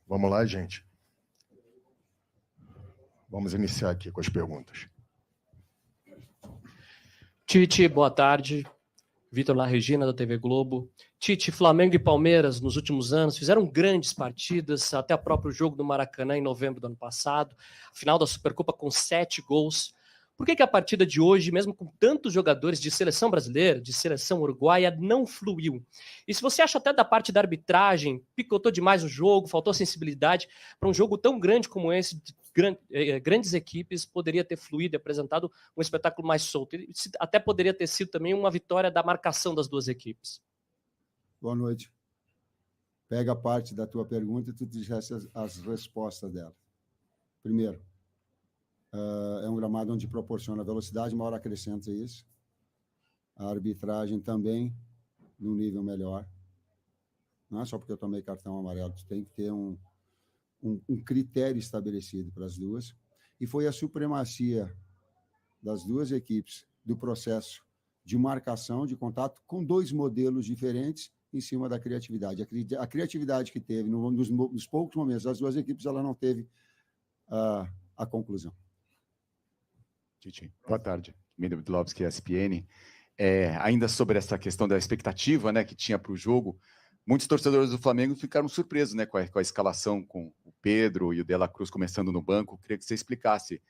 Vamos lá, gente. Vamos iniciar aqui com as perguntas. Tite, boa tarde. Vitor La Regina, da TV Globo. Tite, Flamengo e Palmeiras, nos últimos anos, fizeram grandes partidas, até o próprio jogo do Maracanã, em novembro do ano passado, a final da Supercopa com 7 gols. Por que a partida de hoje, mesmo com tantos jogadores de seleção brasileira, de seleção uruguaia, não fluiu? E se você acha até da parte da arbitragem, picotou demais o jogo, faltou sensibilidade, para um jogo tão grande como esse, grandes equipes, poderia ter fluído e apresentado um espetáculo mais solto. E até poderia ter sido também uma vitória da marcação das duas equipes. Boa noite. Pega a parte da tua pergunta e tu dissesse as respostas dela. Primeiro, é um gramado onde proporciona velocidade, uma hora acrescenta isso. A arbitragem também, num nível melhor. Não é só porque eu tomei cartão amarelo, tu tem que ter um critério estabelecido para as duas. E foi a supremacia das duas equipes do processo de marcação, de contato, com dois modelos diferentes em cima da criatividade. A criatividade que teve nos poucos momentos das duas equipes, ela não teve a conclusão. Tite, boa tarde. Emílio Bidlovski, ESPN. Ainda sobre essa questão da expectativa, né, que tinha para o jogo, muitos torcedores do Flamengo ficaram surpresos, né, com a escalação, com o Pedro e o De La Cruz começando no banco. Queria que você explicasse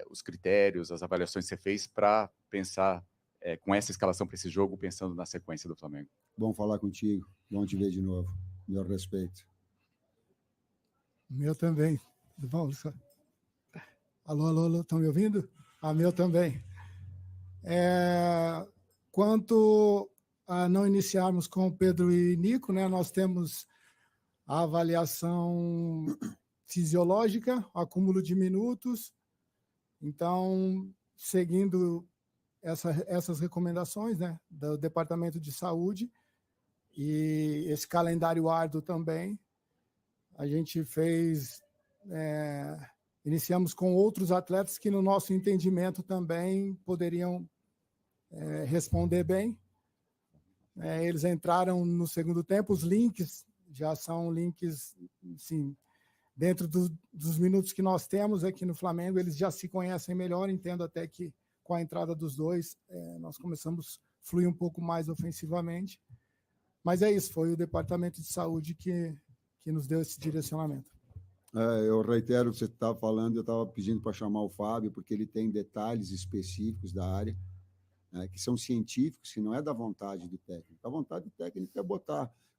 os critérios, as avaliações que você fez para pensar com essa escalação para esse jogo, pensando na sequência do Flamengo. Bom falar contigo, bom te ver de novo. Meu respeito. Meu também. Tudo bom, Luciano? Alô, estão me ouvindo? Meu também. Quanto a não iniciarmos com Pedro e Nico, né, nós temos a avaliação fisiológica, acúmulo de minutos. Então, seguindo essas recomendações, né, do Departamento de Saúde e esse calendário árduo também, a gente iniciamos com outros atletas que, no nosso entendimento, também poderiam responder bem. Eles entraram no segundo tempo, os links já são links, assim, dentro dos minutos que nós temos aqui no Flamengo, eles já se conhecem melhor, entendo até que com a entrada dos dois, nós começamos a fluir um pouco mais ofensivamente. Mas é isso, foi o Departamento de Saúde que nos deu esse direcionamento. Eu reitero o que você estava falando, eu estava pedindo para chamar o Fábio, porque ele tem detalhes específicos da área, que são científicos, que não é da vontade do técnico. A vontade do técnico é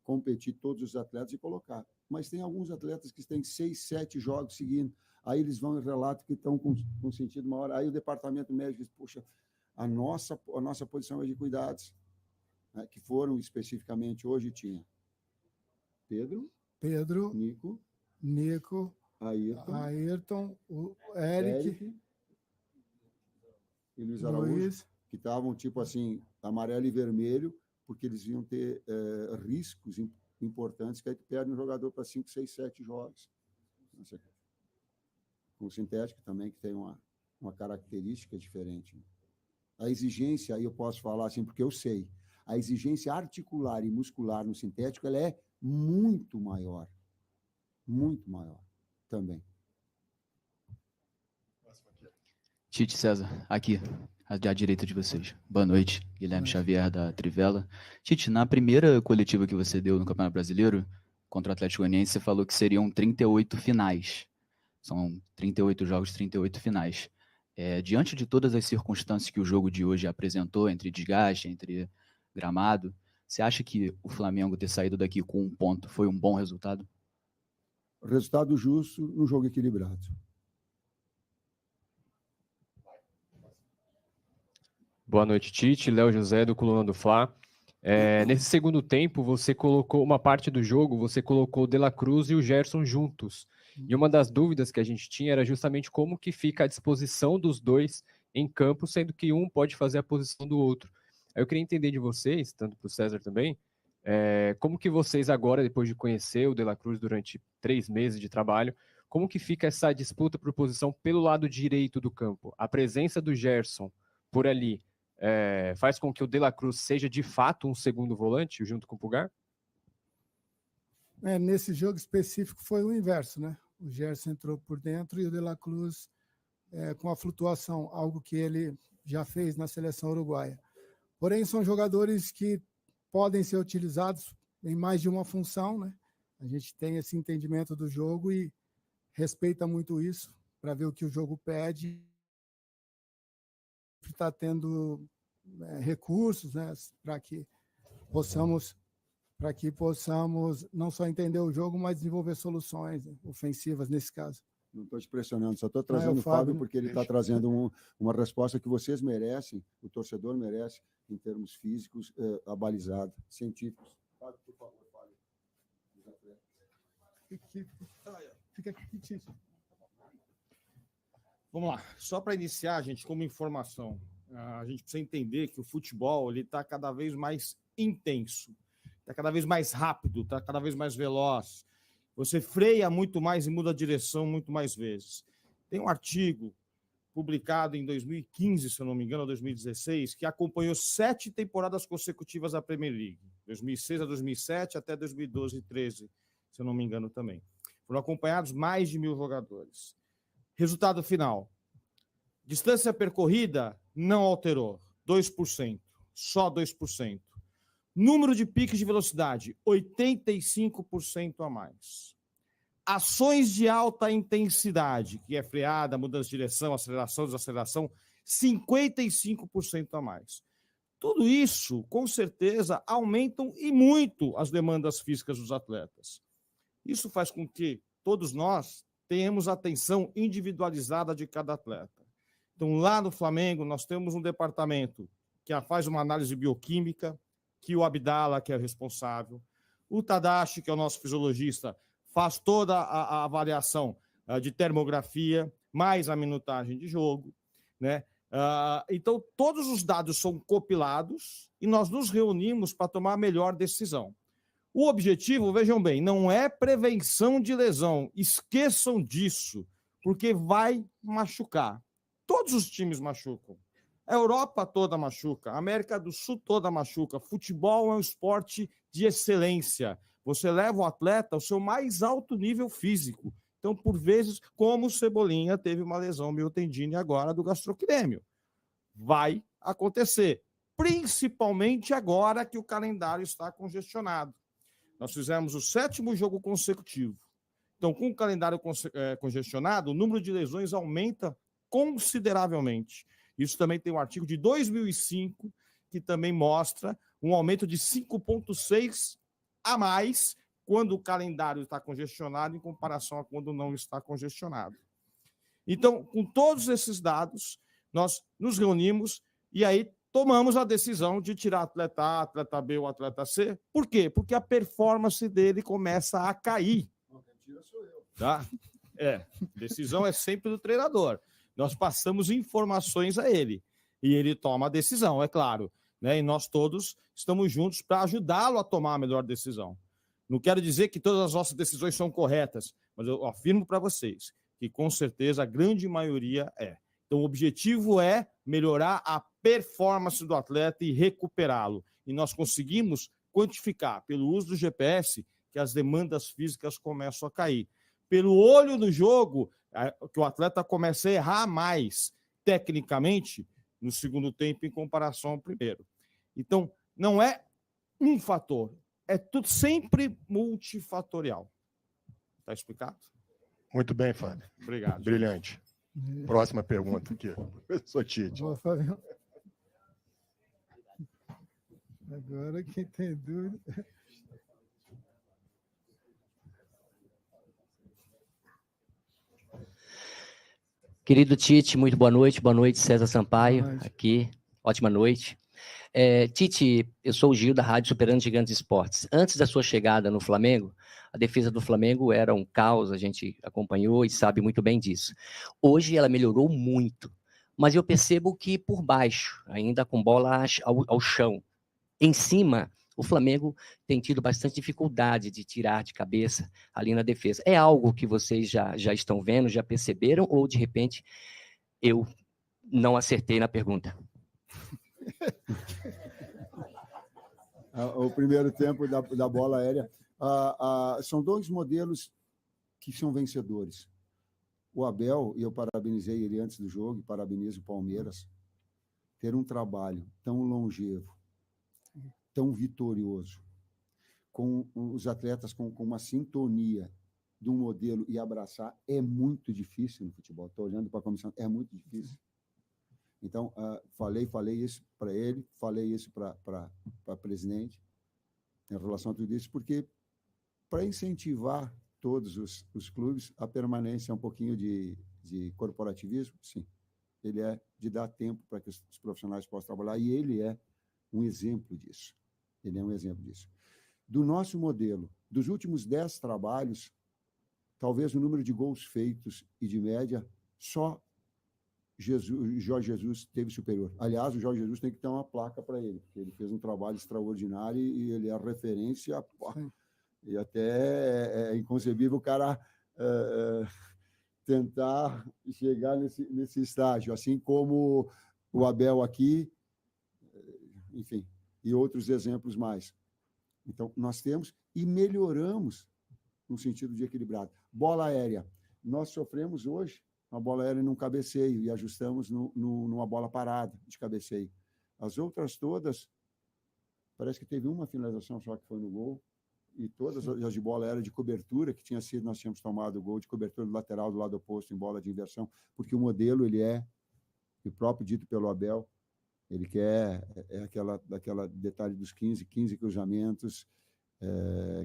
competir todos os atletas e colocar. Mas tem alguns atletas que têm 6, 7 jogos seguindo. Aí eles vão e relatam que estão com sentido uma hora. Aí o departamento médico diz, poxa, a nossa posição é de cuidados, né, que foram especificamente hoje tinha Pedro, Nico, Ayrton, o Eric e Luiz Araújo, que estavam tipo assim, amarelo e vermelho, porque eles iam ter riscos importantes, que aí perde um jogador para 5, 6, 7 jogos. Com o sintético também, que tem uma característica diferente. A exigência, aí eu posso falar assim, porque eu sei, a exigência articular e muscular no sintético, ela é muito maior também. Tite, César, aqui, à direita de vocês. Boa noite, Guilherme Xavier, da Trivela. Tite, na primeira coletiva que você deu no Campeonato Brasileiro, contra o Atlético Goianiense, você falou que seriam 38 finais. São 38 jogos, 38 finais. Diante de todas as circunstâncias que o jogo de hoje apresentou, entre desgaste, entre gramado, você acha que o Flamengo ter saído daqui com 1 ponto foi um bom resultado? Resultado justo num jogo equilibrado. Boa noite, Tite. Léo José, do Coluna do Fla. Nesse segundo tempo, você colocou uma parte do jogo, você colocou o De La Cruz e o Gerson juntos. E uma das dúvidas que a gente tinha era justamente como que fica a disposição dos dois em campo, sendo que um pode fazer a posição do outro. Aí eu queria entender de vocês, tanto para o César também, como que vocês agora, depois de conhecer o De La Cruz durante 3 meses de trabalho, como que fica essa disputa por posição pelo lado direito do campo? A presença do Gerson por ali faz com que o De La Cruz seja de fato um segundo volante junto com o Pulgar? Nesse jogo específico foi o inverso, né? O Gerson entrou por dentro e o De La Cruz com a flutuação, algo que ele já fez na seleção uruguaia. Porém, são jogadores que podem ser utilizados em mais de uma função, né? A gente tem esse entendimento do jogo e respeita muito isso para ver o que o jogo pede. Está tendo recursos, né, para que possamos não só entender o jogo, mas desenvolver soluções ofensivas nesse caso. Não estou te pressionando, só estou trazendo o Fábio porque ele está trazendo uma resposta que vocês merecem, o torcedor merece, em termos físicos, abalizado, científicos. Fábio, por favor, fale. Fica aqui, Tite. Vamos lá. Só para iniciar, gente, como informação, a gente precisa entender que o futebol está cada vez mais intenso, está cada vez mais rápido, está cada vez mais veloz. Você freia muito mais e muda a direção muito mais vezes. Tem um artigo publicado em 2015, se eu não me engano, ou 2016, que acompanhou 7 temporadas consecutivas da Premier League, 2006 a 2007 até 2012 e 13, se eu não me engano também. Foram acompanhados mais de 1.000 jogadores. Resultado final. Distância percorrida não alterou, 2%, só 2%. Número de piques de velocidade, 85% a mais. Ações de alta intensidade, que é freada, mudança de direção, aceleração, desaceleração, 55% a mais. Tudo isso, com certeza, aumentam e muito as demandas físicas dos atletas. Isso faz com que todos nós tenhamos atenção individualizada de cada atleta. Então, lá no Flamengo, nós temos um departamento que faz uma análise bioquímica, que o Abdala, que é o responsável, o Tadashi, que é o nosso fisiologista, faz toda a avaliação de termografia, mais a minutagem de jogo, né? Então, todos os dados são compilados e nós nos reunimos para tomar a melhor decisão. O objetivo, vejam bem, não é prevenção de lesão. Esqueçam disso, porque vai machucar. Todos os times machucam. A Europa toda machuca, a América do Sul toda machuca. Futebol é um esporte de excelência. Você leva o atleta ao seu mais alto nível físico. Então, por vezes, como o Cebolinha teve uma lesão miotendine agora do gastrocnêmio. Vai acontecer, principalmente agora que o calendário está congestionado. Nós fizemos o 7º jogo consecutivo. Então, com o calendário congestionado, o número de lesões aumenta consideravelmente. Isso também tem um artigo de 2005, que também mostra um aumento de 5,6 a mais quando o calendário está congestionado em comparação a quando não está congestionado. Então, com todos esses dados, nós nos reunimos e aí tomamos a decisão de tirar atleta A, atleta B ou atleta C. Por quê? Porque a performance dele começa a cair. Quem tira sou eu. Tá? Decisão é sempre do treinador. Nós passamos informações a ele e ele toma a decisão, é claro, né? E nós todos estamos juntos para ajudá-lo a tomar a melhor decisão. Não quero dizer que todas as nossas decisões são corretas, mas eu afirmo para vocês que com certeza a grande maioria é. Então o objetivo é melhorar a performance do atleta e recuperá-lo. E nós conseguimos quantificar pelo uso do GPS que as demandas físicas começam a cair. Pelo olho no jogo, que o atleta começa a errar mais tecnicamente no segundo tempo em comparação ao primeiro. Então, não é um fator, é tudo sempre multifatorial. Está explicado? Muito bem, Fábio. Obrigado. Brilhante. Próxima pergunta aqui, professor Tite. Boa, Fabião. Agora, quem tem dúvida... Querido Tite, muito boa noite, César Sampaio, Boa noite. aqui, ótima noite. Tite, eu sou o Gil da Rádio Superando Gigantes Esportes. Antes da sua chegada no Flamengo, a defesa do Flamengo era um caos, a gente acompanhou e sabe muito bem disso. Hoje ela melhorou muito, mas eu percebo que por baixo, ainda com bola ao chão, em cima, o Flamengo tem tido bastante dificuldade de tirar de cabeça ali na defesa. É algo que vocês já estão vendo, já perceberam, ou de repente eu não acertei na pergunta? O primeiro tempo da bola aérea, São dois modelos que são vencedores. O Abel, e eu parabenizei ele antes do jogo, e parabenizo o Palmeiras, ter um trabalho tão longevo, tão vitorioso, com os atletas com uma sintonia de um modelo e abraçar, é muito difícil no futebol. Estou olhando para a comissão, é muito difícil. Então, falei isso para ele, falei isso para a presidente, em relação a tudo isso, porque para incentivar todos os clubes, a permanência é um pouquinho de corporativismo, sim. Ele é de dar tempo para que os profissionais possam trabalhar, e ele é um exemplo disso. Ele é um exemplo disso. Do nosso modelo, dos últimos 10 trabalhos, talvez o número de gols feitos e de média, só Jorge Jesus teve superior. Aliás, o Jorge Jesus tem que ter uma placa para ele, porque ele fez um trabalho extraordinário e ele é referência. E até é inconcebível o cara tentar chegar nesse estágio, assim como o Abel aqui, enfim, e outros exemplos mais. Então, nós temos e melhoramos no sentido de equilibrado. Bola aérea. Nós sofremos hoje uma bola aérea num cabeceio e ajustamos numa bola parada de cabeceio. As outras todas, parece que teve uma finalização só que foi no gol, e todas as de bola aérea de cobertura, que tinha sido, nós tínhamos tomado o gol de cobertura do lateral do lado oposto em bola de inversão, porque o modelo, ele é, o próprio dito pelo Abel, ele quer daquela detalhe dos 15 cruzamentos,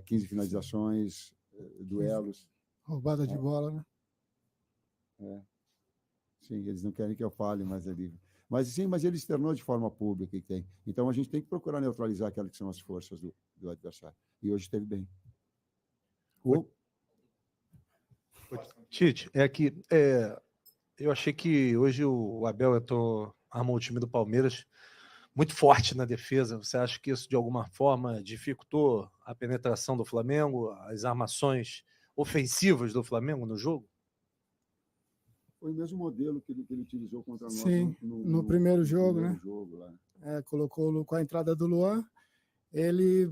15 finalizações, duelos. Roubada de bola, né? Sim, eles não querem que eu fale, mas ele externou de forma pública que tem. Então, a gente tem que procurar neutralizar aquelas que são as forças do adversário. E hoje esteve bem. Tite, eu achei que hoje o Abel armou o time do Palmeiras muito forte na defesa. Você acha que isso, de alguma forma, dificultou a penetração do Flamengo, as armações ofensivas do Flamengo no jogo? Foi o mesmo modelo que ele utilizou contra nós. Sim, no primeiro jogo, né? Colocou com a entrada do Luan. Ele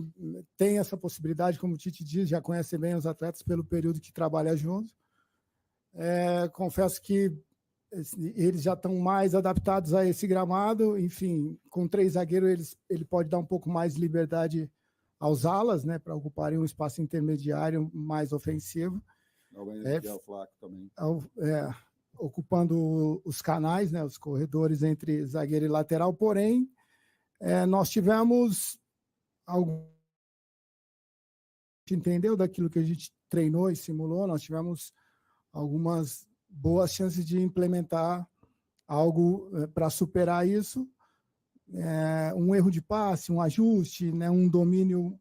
tem essa possibilidade, como o Tite diz, já conhece bem os atletas pelo período que trabalha junto. Confesso que eles já estão mais adaptados a esse gramado. Enfim, com 3 zagueiros, ele pode dar um pouco mais de liberdade aos alas, né, para ocuparem um espaço intermediário mais ofensivo. O Flaco também. Ocupando os canais, né, os corredores entre zagueiro e lateral. Porém, nós tivemos algo que entendeu daquilo que a gente treinou e simulou. Nós tivemos algumas boas chances de implementar algo para superar isso. Um erro de passe, um ajuste, né, um domínio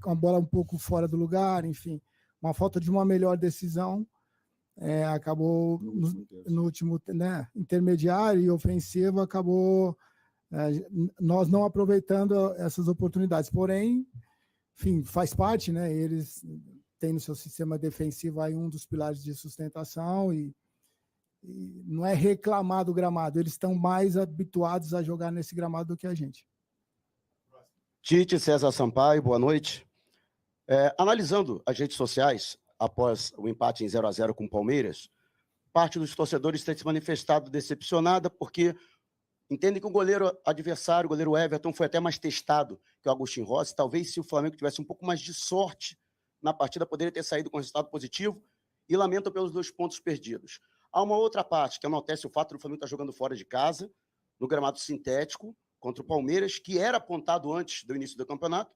com a bola um pouco fora do lugar, enfim, uma falta de uma melhor decisão. Acabou no último, né, intermediário e ofensivo, acabou nós não aproveitando essas oportunidades. Porém, enfim, faz parte, né? Eles têm no seu sistema defensivo aí um dos pilares de sustentação e não é reclamar do gramado, eles estão mais habituados a jogar nesse gramado do que a gente. Tite, César Sampaio, boa noite. Analisando as redes sociais, após o empate em 0-0 com o Palmeiras, parte dos torcedores tem se manifestado decepcionada porque entendem que o goleiro adversário, o goleiro Everton, foi até mais testado que o Agustin Rossi. Talvez, se o Flamengo tivesse um pouco mais de sorte na partida, poderia ter saído com resultado positivo, e lamentam pelos 2 pontos perdidos. Há uma outra parte que enaltece o fato do Flamengo estar jogando fora de casa, no gramado sintético, contra o Palmeiras, que era apontado antes do início do campeonato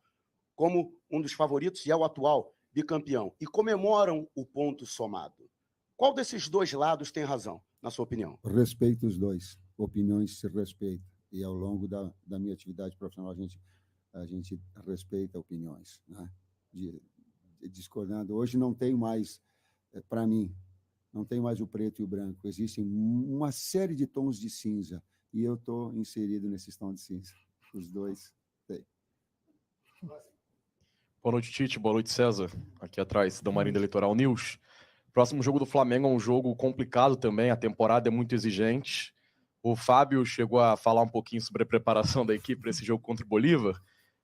como um dos favoritos e é o atual bicampeão, e comemoram o ponto somado. Qual desses 2 lados tem razão, na sua opinião? Respeito os dois. Opiniões se respeitam. E ao longo da minha atividade profissional, a gente respeita opiniões, né? Discordando. Hoje não tem mais, para mim, não tem mais o preto e o branco. Existem uma série de tons de cinza. E eu estou inserido nesses tons de cinza. Os dois têm. Boa noite, Tite. Boa noite, César. Aqui atrás, da Marinda Eleitoral News. Próximo jogo do Flamengo é um jogo complicado também. A temporada é muito exigente. O Fábio chegou a falar um pouquinho sobre a preparação da equipe para esse jogo contra o Bolívar.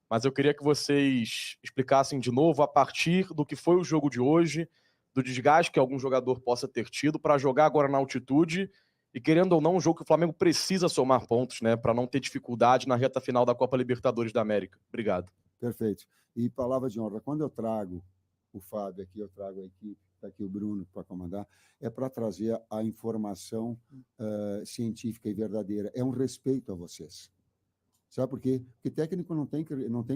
mas eu queria que vocês explicassem de novo a partir do que foi o jogo de hoje, do desgaste que algum jogador possa ter tido para jogar agora na altitude e, querendo ou não, um jogo que o Flamengo precisa somar pontos, né, para não ter dificuldade na reta final da Copa Libertadores da América. Obrigado. Perfeito. E palavra de honra, quando eu trago o Fábio aqui, eu trago a equipe, está aqui o Bruno para comandar, é para trazer a informação científica e verdadeira. É um respeito a vocês. Sabe por quê? Porque técnico não tem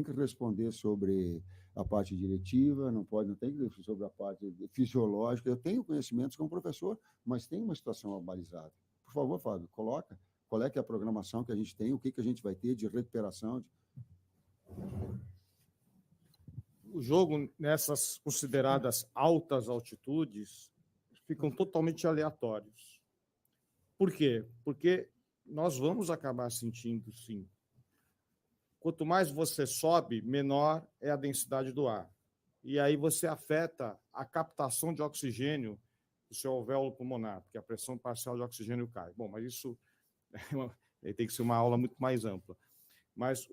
que responder sobre a parte diretiva, não tem que responder sobre a parte fisiológica. Eu tenho conhecimentos como professor, mas tem uma situação abalizada. Por favor, Fábio, coloca qual é que é a programação que a gente tem, o que a gente vai ter de recuperação. O jogo nessas consideradas altas altitudes ficam totalmente aleatórios. Por quê? Porque nós vamos acabar sentindo, sim. Quanto mais você sobe, menor é a densidade do ar. E aí você afeta a captação de oxigênio do seu alvéolo pulmonar, porque a pressão parcial de oxigênio cai. Bom, mas isso tem que ser uma aula muito mais ampla. Mas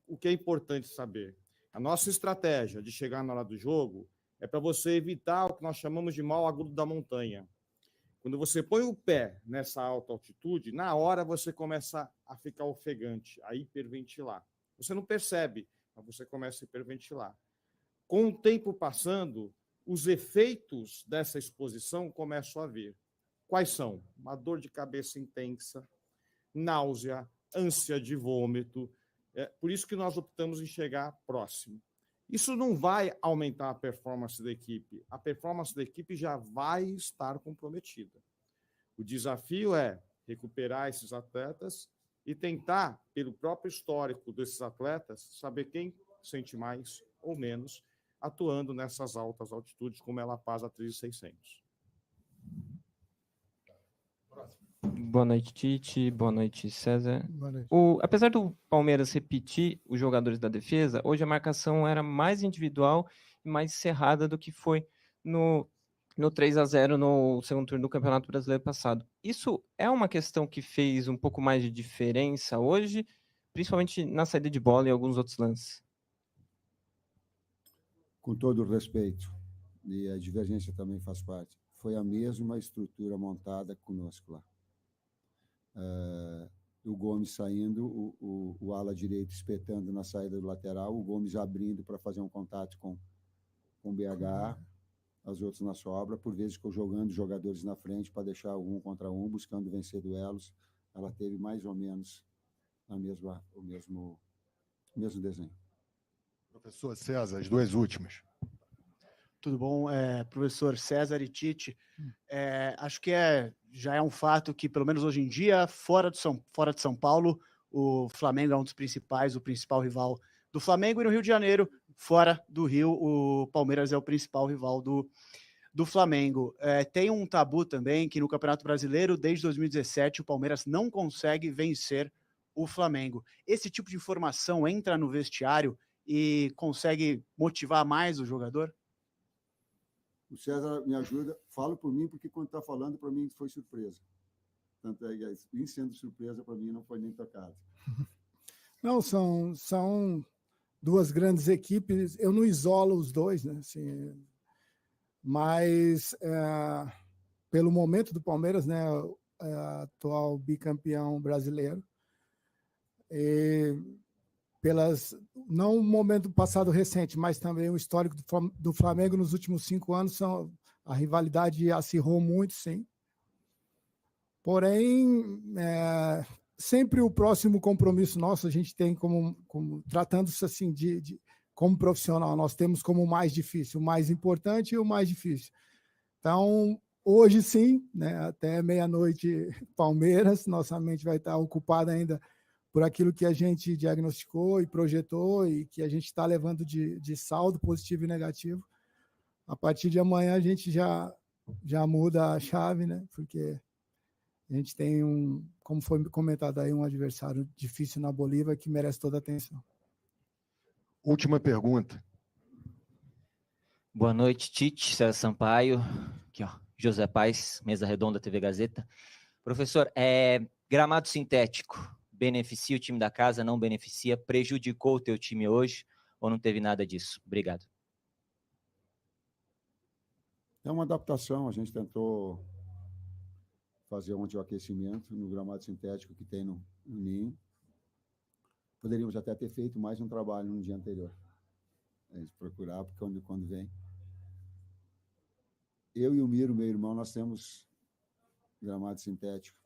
o que é importante saber? A nossa estratégia de chegar na hora do jogo é para você evitar o que nós chamamos de mal agudo da montanha. Quando você põe o pé nessa alta altitude, na hora você começa a ficar ofegante, a hiperventilar. Você não percebe, mas você começa a hiperventilar. Com o tempo passando, os efeitos dessa exposição começam a vir. Quais são? Uma dor de cabeça intensa, náusea, ânsia de vômito. É por isso que nós optamos em chegar próximo. Isso não vai aumentar a performance da equipe. A performance da equipe já vai estar comprometida. O desafio é recuperar esses atletas e tentar, pelo próprio histórico desses atletas, saber quem sente mais ou menos atuando nessas altas altitudes, como é La Paz a 3.600. Boa noite, Tite. Boa noite, César. Boa noite. Apesar do Palmeiras repetir os jogadores da defesa, hoje a marcação era mais individual e mais cerrada do que foi no 3-0 no segundo turno do Campeonato Brasileiro passado. Isso é uma questão que fez um pouco mais de diferença hoje, principalmente na saída de bola e alguns outros lances? Com todo o respeito, e a divergência também faz parte, foi a mesma estrutura montada conosco lá. O Gomes saindo, o ala direito espetando na saída do lateral, o Gomes abrindo para fazer um contato com o BH, as outras na sobra, por vezes jogando jogadores na frente para deixar um contra um, buscando vencer duelos. Ela teve mais ou menos o mesmo desenho. Professor César, as duas últimas. Tudo bom? Professor César e Tite, acho que já é um fato que, pelo menos hoje em dia, fora de São Paulo, o Flamengo é um dos principais, o principal rival do Flamengo, e no Rio de Janeiro, fora do Rio, o Palmeiras é o principal rival do Flamengo. Tem um tabu também que no Campeonato Brasileiro, desde 2017, o Palmeiras não consegue vencer o Flamengo. Esse tipo de informação entra no vestiário e consegue motivar mais o jogador? O César me ajuda, falo por mim, porque quando está falando, para mim foi surpresa. Tanto é que, em sendo surpresa, para mim não foi nem tocado. Não, são duas grandes equipes, eu não isolo os dois, né? Assim, mas pelo momento do Palmeiras, né, atual bicampeão brasileiro, não o momento passado recente, mas também o histórico do Flamengo nos últimos 5 anos, a rivalidade acirrou muito, sim. Porém, sempre o próximo compromisso nosso, a gente tem como tratando-se assim como profissional, nós temos como o mais difícil, o mais importante e o mais difícil. Então, hoje sim, né, até meia-noite, Palmeiras, nossa mente vai estar ocupada ainda por aquilo que a gente diagnosticou e projetou e que a gente está levando de saldo positivo e negativo. A partir de amanhã a gente já muda a chave, né? Porque a gente tem como foi comentado aí, um adversário difícil na Bolívia que merece toda a atenção. Última pergunta. Boa noite, Tite, César Sampaio, aqui, ó, José Paes, Mesa Redonda, TV Gazeta. Professor, gramado sintético beneficia o time da casa, não beneficia, prejudicou o teu time hoje ou não teve nada disso? Obrigado. É uma adaptação, a gente tentou fazer ontem o aquecimento no gramado sintético que tem no ninho. Poderíamos até ter feito mais um trabalho no dia anterior. A gente procurar, porque quando vem. Eu e o Miro, meu irmão, nós temos gramado sintético.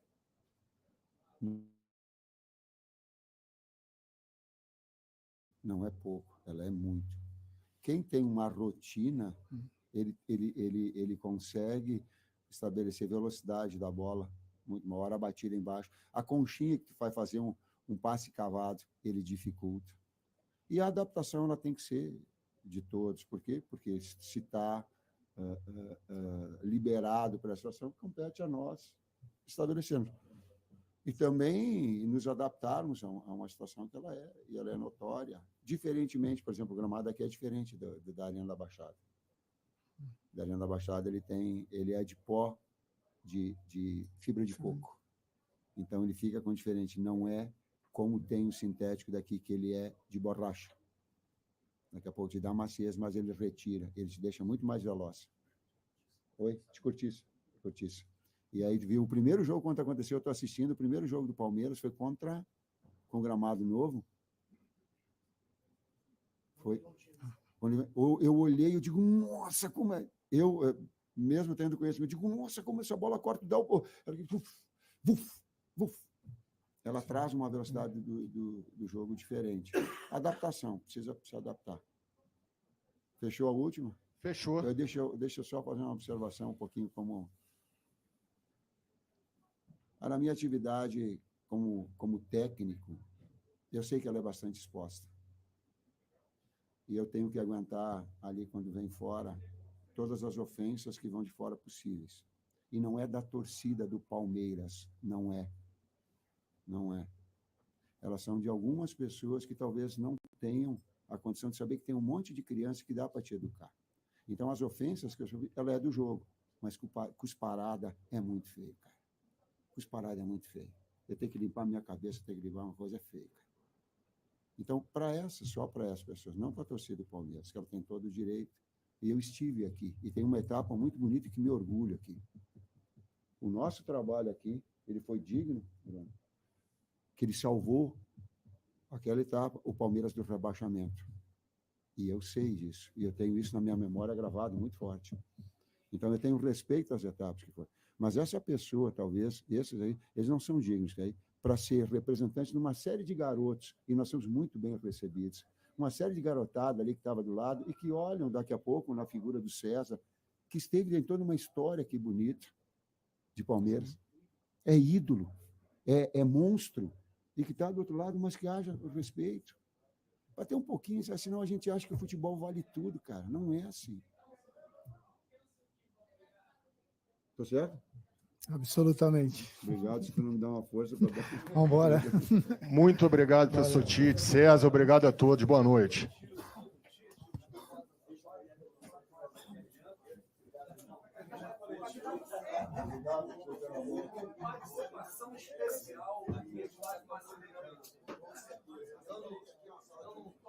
Não é pouco, ela é muito. Quem tem uma rotina, ele consegue estabelecer velocidade da bola, uma hora a batida embaixo. A conchinha que vai fazer um passe cavado, ele dificulta. E a adaptação ela tem que ser de todos. Por quê? Porque se está liberado para a situação, compete a nós estabelecemos. E também nos adaptarmos a uma situação que ela é notória. Diferentemente, por exemplo, o gramado aqui é diferente da Arena da Baixada. Da Arena da Baixada ele é de pó, de fibra de coco. Então ele fica com diferente. Não é como tem o sintético daqui, que ele é de borracha. Daqui a pouco te dá maciez, mas ele retira. Ele te deixa muito mais veloz. Oi? De cortiça. Cortiça. E aí, viu, o primeiro jogo, quando aconteceu, eu estou assistindo, o primeiro jogo do Palmeiras foi com gramado novo. Foi. Quando eu olhei, eu digo, nossa, como é... Eu, mesmo tendo conhecimento, digo, nossa, como essa bola corta, dá o... Ela traz uma velocidade do jogo diferente. Adaptação, precisa se adaptar. Fechou a última? Fechou. Deixa eu só fazer uma observação um pouquinho como... Na minha atividade como técnico, eu sei que ela é bastante exposta. E eu tenho que aguentar ali, quando vem fora, todas as ofensas que vão de fora possíveis. E não é da torcida do Palmeiras, não é. Não é. Elas são de algumas pessoas que talvez não tenham a condição de saber que tem um monte de criança que dá para te educar. Então, as ofensas que eu sofri, ela é do jogo, mas cusparada é muito feio, cara. Cusparada é muito feio. Eu tenho que limpar a minha cabeça, tenho que limpar uma coisa feia, cara. Então, só para essas pessoas, não para a torcida do Palmeiras, que ela tem todo o direito. E eu estive aqui, e tem uma etapa muito bonita que me orgulha aqui. O nosso trabalho aqui, ele foi digno, que ele salvou aquela etapa, o Palmeiras do rebaixamento. E eu sei disso, e eu tenho isso na minha memória gravado muito forte. Então, eu tenho respeito às etapas que foram. Mas essa pessoa, talvez, esses aí, eles não são dignos, aí, para ser representantes de uma série de garotos, e nós somos muito bem recebidos, uma série de garotada ali que estava do lado, e que olham daqui a pouco na figura do César, que esteve em toda uma história aqui bonita, de Palmeiras. É ídolo, é monstro, e que está do outro lado, mas que haja respeito. Para ter um pouquinho, senão a gente acha que o futebol vale tudo, cara. Não é assim. Tô certo? Absolutamente. Obrigado, se tu não me dá uma força para... Vamos embora. Muito obrigado, professor Tite. César, obrigado a todos. Boa noite. Participação especial aqui do